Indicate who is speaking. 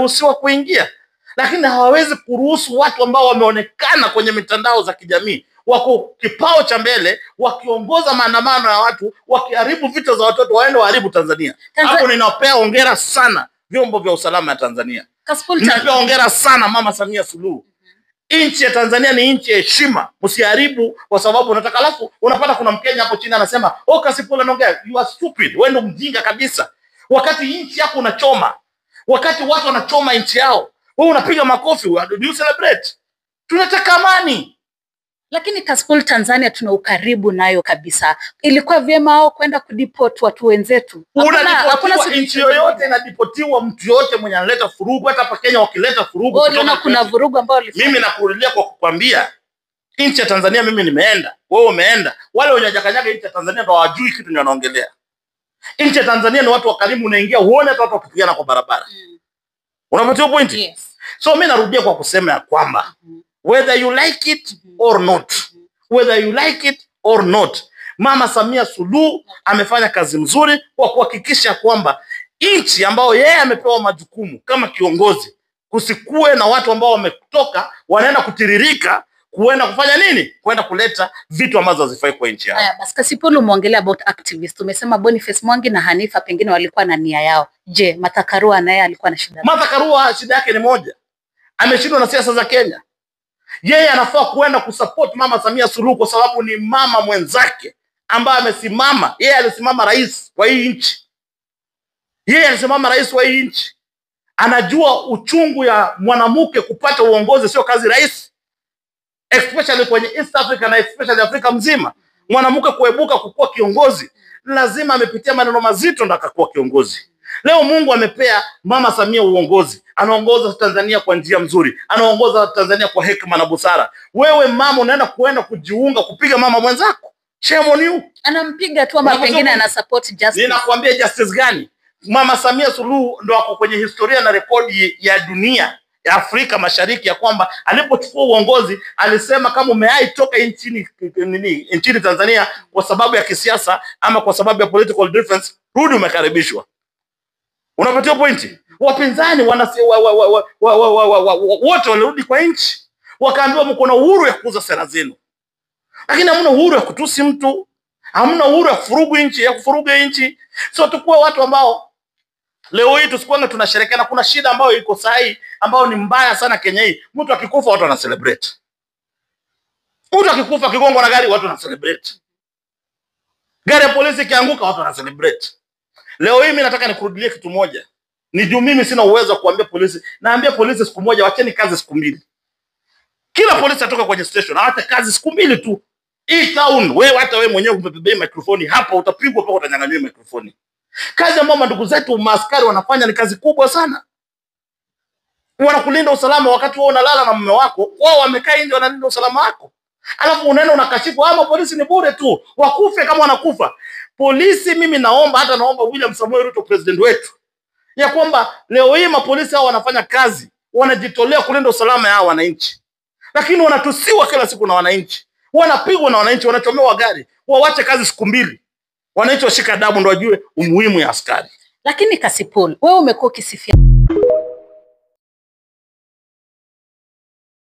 Speaker 1: wanaruhusiwa kuingia, lakini hawawezi kuruhusu watu ambao wameonekana kwenye mitandao za kijamii wako kipao cha mbele wakiongoza maandamano ya watu, wakiharibu vita za watoto, waende waharibu Tanzania. Hapo ninapea hongera sana vyombo vya usalama ya Tanzania. Ninapea hongera sana Mama Samia Suluhu. Nchi ya Tanzania ni nchi ya heshima. Msiharibu kwa sababu unataka, alafu unapata kuna Mkenya hapo chini anasema, "Oh, Kasipul anaongea." You are stupid. Wewe ndio mjinga kabisa. Wakati nchi yako unachoma, wakati watu wanachoma nchi yao, wewe unapiga makofi. Do you celebrate? Tunataka amani.
Speaker 2: Lakini Kasipul, Tanzania tuna ukaribu nayo kabisa. Ilikuwa vyema hao kwenda kudeport watu wenzetu.
Speaker 1: Hakuna nchi yoyote inadipotiwa mtu yote mwenye analeta furugu. Hata hapa Kenya wakileta furugu,
Speaker 2: kuna vurugu ambao
Speaker 1: mimi nakurudia kwa kukwambia nchi ya Tanzania mimi nimeenda, wewe umeenda. Wale wenye kanyaga nchi ya Tanzania ndio hawajui kitu ndio wanaongelea. Nchi ya Tanzania ni watu wa karimu, unaingia uone hata watu wakipigana kwa barabara. Unapata point?
Speaker 2: Yes.
Speaker 1: So mimi narudia kwa kusema ya kwamba whether you like it or not, whether you like it or not, Mama Samia Suluhu amefanya kazi mzuri kwa kuhakikisha kwamba nchi ambao yeye amepewa majukumu kama kiongozi, kusikue na watu ambao wametoka wanaenda kutiririka kuenda kufanya nini? Kwenda kuleta vitu ambazo hazifai kwa nchi yao.
Speaker 2: Haya basi, Kasipul, umeongelea about activists. Umesema Boniface Mwangi na Hanifa pengine walikuwa na nia yao. Je, Martha Karua naye alikuwa na shida?
Speaker 1: Martha Karua shida yake ni moja. Ameshindwa na siasa za Kenya. Yeye anafaa kuenda kusupport Mama Samia Suluhu kwa sababu ni mama mwenzake ambaye amesimama. Yeye alisimama rais wa hii nchi. Yeye alisimama rais wa hii nchi. Anajua uchungu ya mwanamke kupata uongozi sio kazi rahisi. Especially kwenye East Africa na especially Afrika mzima. Mwanamke kuebuka kukuwa kiongozi lazima amepitia maneno mazito ndo akakuwa kiongozi. Leo Mungu amepea Mama Samia uongozi. Anaongoza Tanzania kwa njia mzuri. Anaongoza Tanzania kwa hekima na busara. Wewe mama unaenda kujiunga kupiga mama mwenzako. Shame on you.
Speaker 2: Anampiga tu ama pengine ana support justice.
Speaker 1: Ninakwambia justice gani? Mama Samia Suluhu ndo ako kwenye historia na rekodi ya dunia ya Afrika Mashariki ya kwamba alipochukua uongozi alisema kama umeai toka nchini Tanzania kwa sababu ya kisiasa ama kwa sababu ya political difference, rudi umekaribishwa. Unapatia pointi? Wapinzani wote walirudi kwa nchi. Wakaambiwa mko na uhuru ya kuuza sera zenu. Lakini hamna uhuru ya kutusi mtu. Hamna uhuru ya kufuruga nchi. So tukue watu ambao leo hii tusikuanga tunasherehekea na kuna shida ambayo iko sahi ambayo ni mbaya sana Kenya hii. Mtu akikufa watu wana celebrate. Mtu akikufa kigongwa na gari watu wana celebrate. Gari ya polisi kianguka watu wana celebrate. Leo hii mimi nataka nikurudilie kitu moja. Ni juu mimi sina uwezo wa kuambia polisi. Naambia polisi siku moja wacheni kazi siku mbili. Kila polisi atoka kwenye station hata kazi siku mbili tu. Hii town hata wewe mwenyewe umebeba mikrofoni hapa utapigwa mpaka utanyang'anywa mikrofoni. Kazi ambayo ndugu zetu maaskari wanafanya ni kazi kubwa sana. Wanakulinda usalama wakati wewe unalala na mume wako, wao wamekaa nje wanalinda usalama wako. Alafu unaenda unakashifu ama polisi ni bure tu, wakufe kama wanakufa. Polisi mimi naomba William Samoei Ruto president wetu ya kwamba leo hii mapolisi hao wanafanya kazi, wanajitolea kulinda usalama ya wananchi. Lakini wanatusiwa kila siku na wananchi. Wanapigwa na wananchi, wanachomewa gari. Waache kazi siku mbili. Wananchi washika adabu ndio wajue umuhimu ya askari.
Speaker 2: Lakini Kasipul, wewe umekuwa ukisifia